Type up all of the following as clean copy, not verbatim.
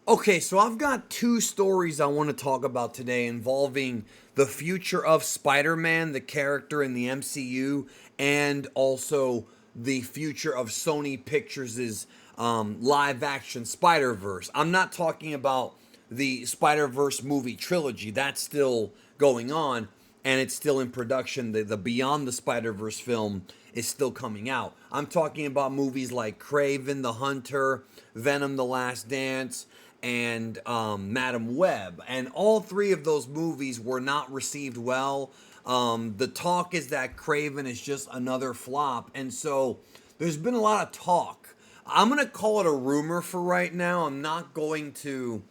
Okay, so I've got two stories I want to talk about today involving the future of Spider-Man, the character in the MCU, and also the future of Sony Pictures' live-action Spider-Verse. I'm not talking about the Spider-Verse movie trilogy. That's still going on, and it's still in production. The Beyond the Spider-Verse film is still coming out. I'm talking about movies like Kraven the Hunter, Venom the Last Dance, and Madam Web. And all three of those movies were not received well. The talk is that Kraven is just another flop. And so there's been a lot of talk. I'm going to call it a rumor for right now. I'm not going to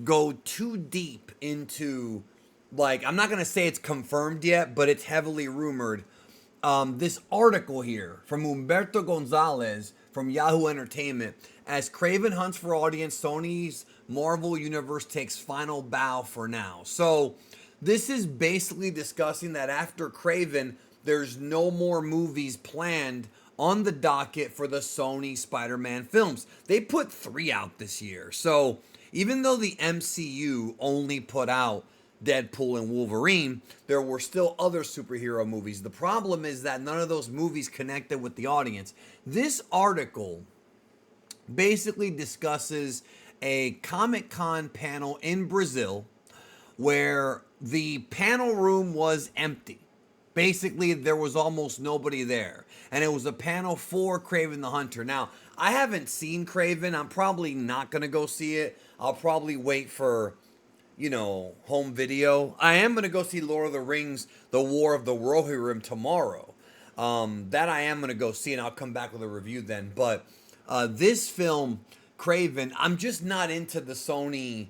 go too deep into, like, I'm not going to say it's confirmed yet, but it's heavily rumored. This article here from Humberto Gonzalez from Yahoo Entertainment: as Kraven hunts for audience, Sony's Marvel Universe takes final bow for now. So this is basically discussing that after Kraven, there's no more movies planned on the docket for the Sony Spider-Man films. They put 3 out this year. So even though the MCU only put out Deadpool and Wolverine, there were still other superhero movies. The problem is that none of those movies connected with the audience. This article basically discusses a Comic Con panel in Brazil where the panel room was empty. Basically, there was almost nobody there. And it was a panel for Kraven the Hunter. Now, I haven't seen Kraven. I'm probably not going to go see it. I'll probably wait for, home video. I am going to go see Lord of the Rings, The War of the Rohirrim tomorrow. That I am going to go see, and I'll come back with a review then. But this film, Kraven, I'm just not into the Sony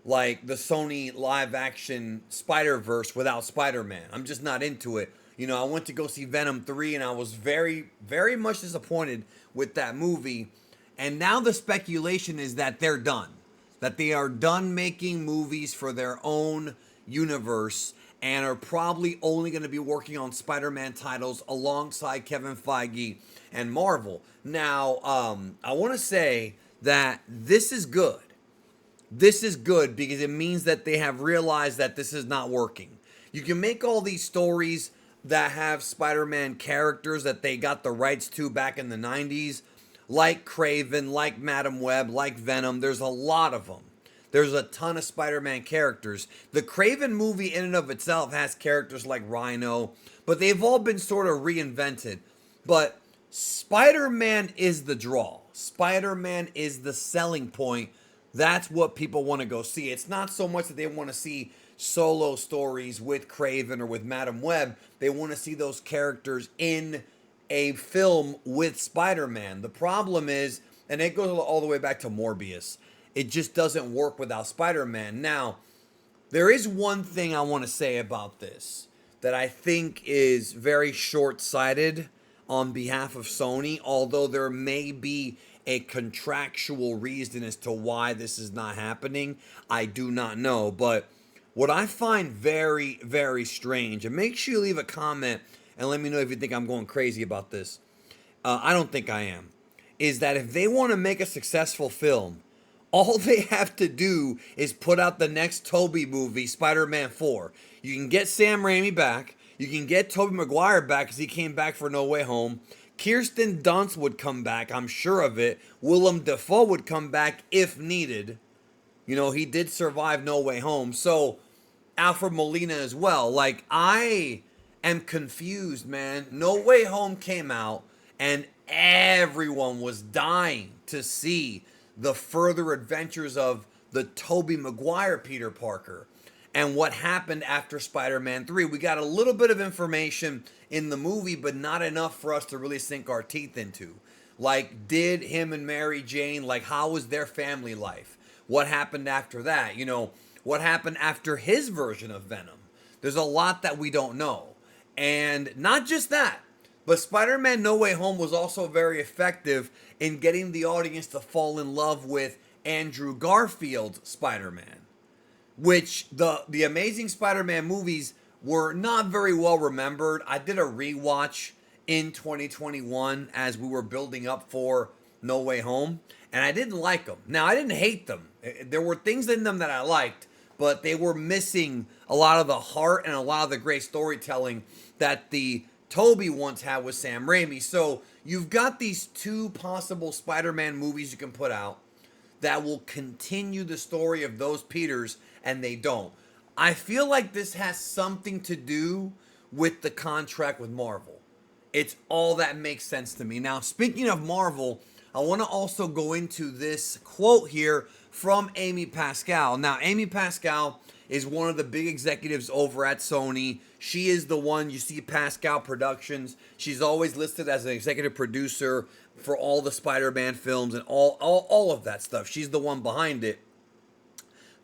live action Spider-Verse without Spider-Man. I'm just not into it. I went to go see Venom 3 and I was very, very much disappointed with that movie. And now the speculation is that they're done. That they are done making movies for their own universe and are probably only going to be working on Spider-Man titles alongside Kevin Feige and Marvel. Now, I want to say that this is good. This is good because it means that they have realized that this is not working. You can make all these stories that have Spider-Man characters that they got the rights to back in the 90s, like Kraven, like Madam Web, like Venom. There's a lot of them. There's a ton of Spider-Man characters. The Kraven movie in and of itself has characters like Rhino, but they've all been sort of reinvented. But Spider-Man is the draw. Spider-Man is the selling point. That's what people want to go see. It's not so much that they want to see solo stories with Kraven or with Madam Web. They want to see those characters in a film with Spider-Man. The problem is, and it goes all the way back to Morbius, it just doesn't work without Spider-Man. Now, there is one thing I want to say about this that I think is very short-sighted on behalf of Sony, although there may be a contractual reason as to why this is not happening. I do not know. But what I find very, very strange, and make sure you leave a comment and let me know if you think I'm going crazy about this. I don't think I am. Is that if they want to make a successful film, all they have to do is put out the next Tobey movie, Spider-Man 4. You can get Sam Raimi back. You can get Tobey Maguire back because he came back for No Way Home. Kirsten Dunst would come back, I'm sure of it. Willem Dafoe would come back if needed. He did survive No Way Home. So, Alfred Molina as well. Like, I am confused, man. No Way Home came out, and everyone was dying to see the further adventures of the Tobey Maguire Peter Parker and what happened after Spider-Man 3. We got a little bit of information in the movie, but not enough for us to really sink our teeth into. Like, did him and Mary Jane, how was their family life? What happened after that? What happened after his version of Venom? There's a lot that we don't know. And not just that, but Spider-Man No Way Home was also very effective in getting the audience to fall in love with Andrew Garfield's Spider-Man, which the Amazing Spider-Man movies were not very well remembered. I did a rewatch in 2021 as we were building up for No Way Home, and I didn't like them. Now, I didn't hate them. There were things in them that I liked, but they were missing a lot of the heart and a lot of the great storytelling that the Toby once had with Sam Raimi. So you've got these two possible Spider-Man movies you can put out that will continue the story of those Peters, and they don't. I feel like this has something to do with the contract with Marvel. It's all that makes sense to me. Now, speaking of Marvel, I want to also go into this quote here from Amy Pascal. Now, Amy Pascal is one of the big executives over at Sony. She is the one, you see Pascal Productions. She's always listed as an executive producer for all the Spider-Man films and all of that stuff. She's the one behind it.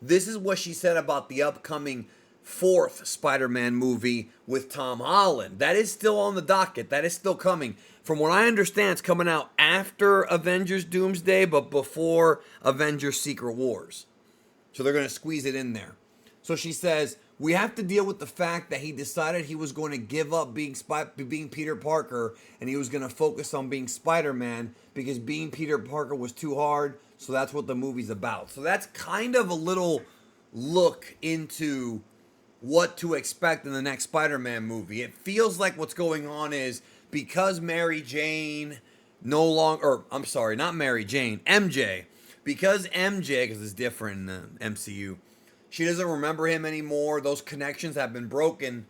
This is what she said about the upcoming fourth Spider-Man movie with Tom Holland. That is still on the docket. That is still coming. From what I understand, it's coming out after Avengers Doomsday, but before Avengers Secret Wars. So they're going to squeeze it in there. So she says, we have to deal with the fact that he decided he was going to give up being Peter Parker and he was going to focus on being Spider-Man because being Peter Parker was too hard. So that's what the movie's about. So that's kind of a little look into what to expect in the next Spider-Man movie. It feels like what's going on is because Mary Jane no longer, or I'm sorry, not Mary Jane, MJ. Because MJ, because it's different in the MCU, she doesn't remember him anymore. Those connections have been broken.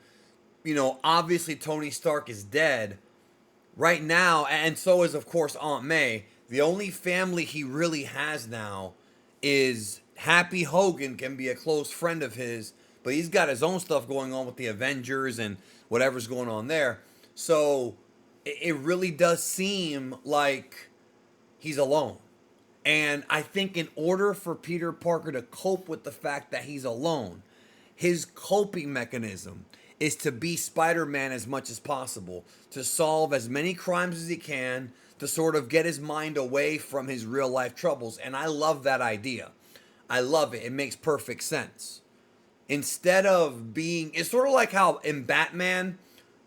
You know, obviously Tony Stark is dead right now, and so is, of course, Aunt May. The only family he really has now is Happy Hogan, can be a close friend of his, but he's got his own stuff going on with the Avengers and whatever's going on there. So it really does seem like he's alone. And I think in order for Peter Parker to cope with the fact that he's alone, his coping mechanism is to be Spider-Man as much as possible, to solve as many crimes as he can, to sort of get his mind away from his real life troubles. And I love that idea. I love it. It makes perfect sense. Instead of being, it's sort of like how in Batman,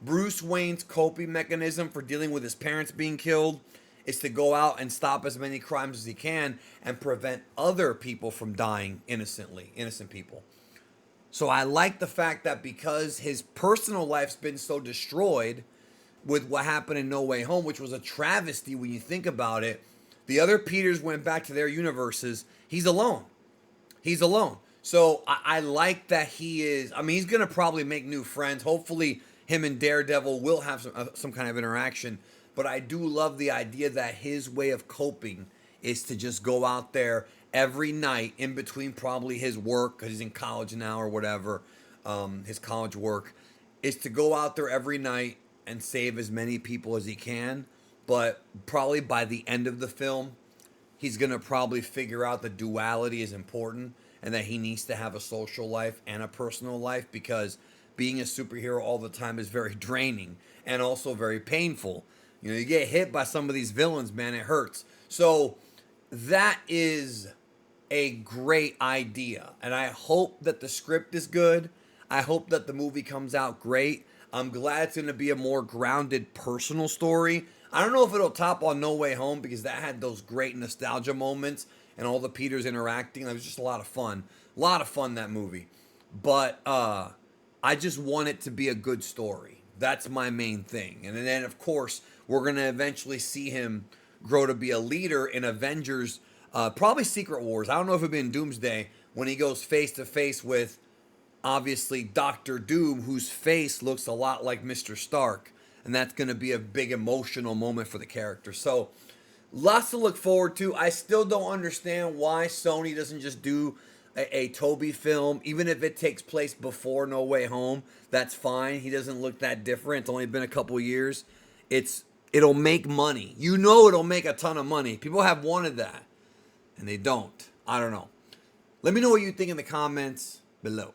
Bruce Wayne's coping mechanism for dealing with his parents being killed is to go out and stop as many crimes as he can and prevent other people from dying innocently, innocent people. So I like the fact that because his personal life's been so destroyed with what happened in No Way Home, which was a travesty when you think about it, the other Peters went back to their universes. He's alone. He's alone. So I like that he is, I mean, he's going to probably make new friends. Hopefully him and Daredevil will have some kind of interaction. But I do love the idea that his way of coping is to just go out there every night in between probably his work, because he's in college now or whatever, his college work, is to go out there every night and save as many people as he can. But probably by the end of the film, he's going to probably figure out the duality is important and that he needs to have a social life and a personal life, because being a superhero all the time is very draining and also very painful. You know, you get hit by some of these villains, man, it hurts. So that is a great idea. And I hope that the script is good. I hope that the movie comes out great. I'm glad it's going to be a more grounded personal story. I don't know if it'll top on No Way Home, because that had those great nostalgia moments and all the Peters interacting. It was just a lot of fun. A lot of fun, that movie. But I just want it to be a good story. That's my main thing. And then, of course, we're going to eventually see him grow to be a leader in Avengers, probably Secret Wars. I don't know if it'll be in Doomsday, when he goes face to face with, obviously, Doctor Doom, whose face looks a lot like Mr. Stark. And that's going to be a big emotional moment for the character. So, lots to look forward to. I still don't understand why Sony doesn't just do a Toby film, even if it takes place before No Way Home. That's fine. He doesn't look that different. It's only been a couple years. It'll make money. You know it'll make a ton of money. People have wanted that, and they don't. I don't know. Let me know what you think in the comments below.